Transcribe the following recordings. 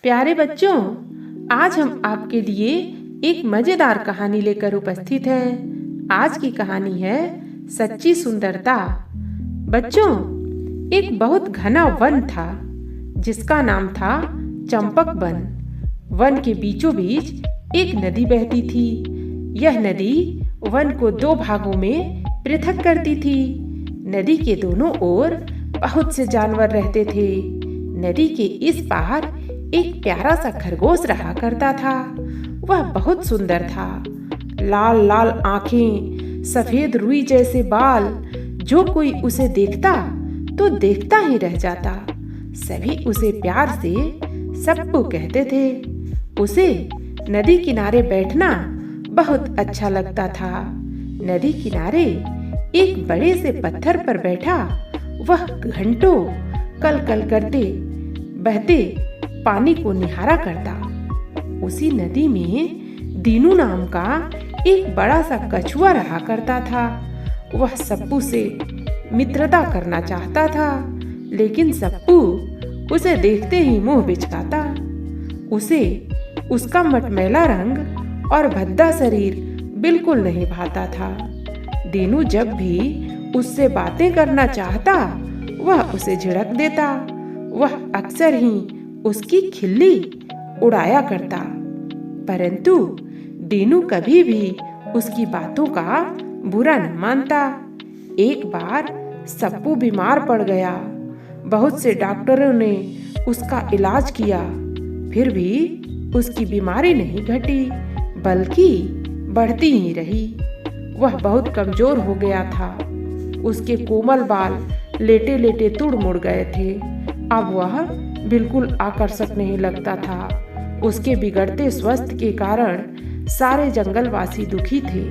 प्यारे बच्चों, आज हम आपके लिए एक मजेदार कहानी लेकर उपस्थित हैं। आज की कहानी है सच्ची सुंदरता। बच्चों, एक बहुत घना वन था जिसका नाम था चंपक वन। वन के बीचों बीच एक नदी बहती थी। यह नदी वन को दो भागों में पृथक करती थी। नदी के दोनों ओर बहुत से जानवर रहते थे। नदी के इस पार एक प्यारा सा खरगोश रहा करता था। वह बहुत सुंदर था। लाल लाल आंखें, सफेद रुई जैसे बाल। जो कोई उसे देखता तो देखता ही रह जाता। सभी उसे प्यार से सप्पू कहते थे। उसे नदी किनारे बैठना बहुत अच्छा लगता था। नदी किनारे एक बड़े से पत्थर पर बैठा वह घंटों कल कल करते बहते पानी को निहारा करता। उसी नदी में दीनू नाम का एक बड़ा सा कछुआ रहा करता था। वह सप्पू से मित्रता करना चाहता था, लेकिन सप्पू उसे देखते ही मुंह बिचकाता। उसे उसका मटमैला रंग और भद्दा शरीर बिल्कुल नहीं भाता था। दीनू जब भी उससे बातें करना चाहता वह उसे झिड़क देता। वह अक्सर ही उसकी खिल्ली उड़ाया करता, परंतु दीनू कभी भी उसकी बातों का बुरा न मानता। एक बार सप्पू बीमार पड़ गया। बहुत से डॉक्टरों ने उसका इलाज किया, फिर भी उसकी बीमारी नहीं घटी, बल्कि बढ़ती ही रही। वह बहुत कमजोर हो गया था। उसके कोमल बाल लेटे लेटे तुड़ मुड़ गए थे। अब वह बिल्कुल आकर्षक नहीं लगता था। उसके बिगड़ते स्वास्थ्य के कारण सारे जंगलवासी दुखी थे।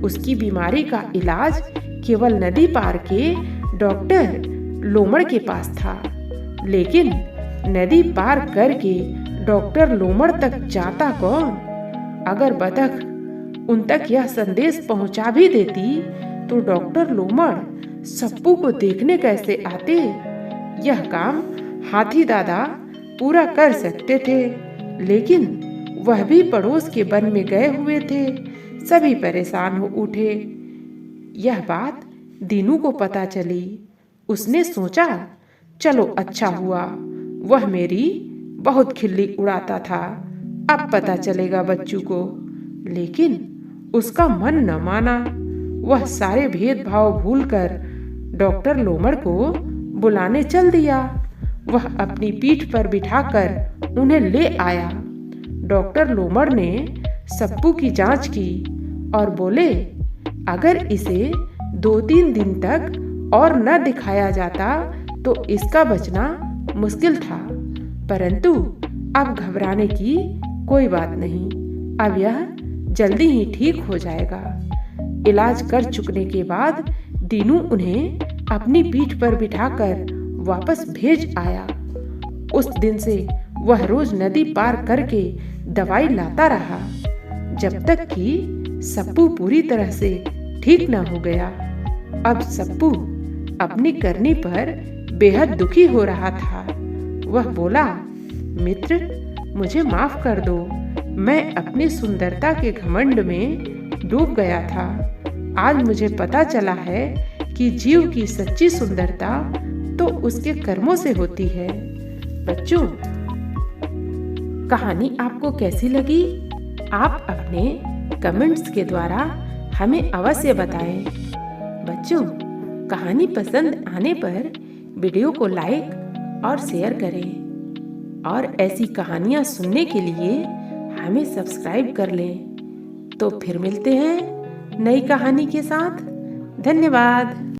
उसकी बीमारी का इलाज केवल नदी पार के डॉक्टर लोमड़ के पास था, लेकिन नदी पार करके डॉक्टर लोमड़ तक जाता कौन? अगर बतख उन तक यह संदेश पहुंचा भी देती तो डॉक्टर लोमड़ सप्पू को देखने कैसे आते? यह काम हाथी दादा पूरा कर सकते थे, लेकिन वह भी पड़ोस के वन में गए हुए थे। सभी परेशान हो उठे। यह बात दीनू को पता चली। उसने सोचा, चलो अच्छा हुआ, वह मेरी बहुत खिल्ली उड़ाता था, अब पता चलेगा बच्चों को। लेकिन उसका मन न माना। वह सारे भेदभाव भूलकर डॉक्टर लोमड़ को बुलाने चल दिया। वह अपनी पीठ पर बिठाकर उन्हें ले आया। डॉक्टर लोमड़ ने सप्पू की जांच की और बोले, अगर इसे 2-3 दिन तक और न दिखाया जाता तो इसका बचना मुश्किल था, परंतु अब घबराने की कोई बात नहीं। अब यह जल्दी ही ठीक हो जाएगा। इलाज कर चुकने के बाद दीनू उन्हें अपनी पीठ पर बिठाकर वापस भेज आया। उस दिन से वह रोज नदी पार करके दवाई लाता रहा, जब तक कि सप्पू पूरी तरह से ठीक न हो गया। अब सप्पू अपनी करनी पर बेहद दुखी हो रहा था। वह बोला, मित्र, मुझे माफ कर दो। मैं अपनी सुंदरता के घमंड में डूब गया था। आज मुझे पता चला है कि जीव की सच्ची सुंदरता तो उसके कर्मों से होती है। बच्चों, कहानी आपको कैसी लगी? आप अपने कमेंट्स के द्वारा हमें अवश्य बताएं। बच्चों, कहानी पसंद आने पर वीडियो को लाइक और शेयर करें और ऐसी कहानियाँ सुनने के लिए हमें सब्सक्राइब कर लें। तो फिर मिलते हैं नई कहानी के साथ। धन्यवाद।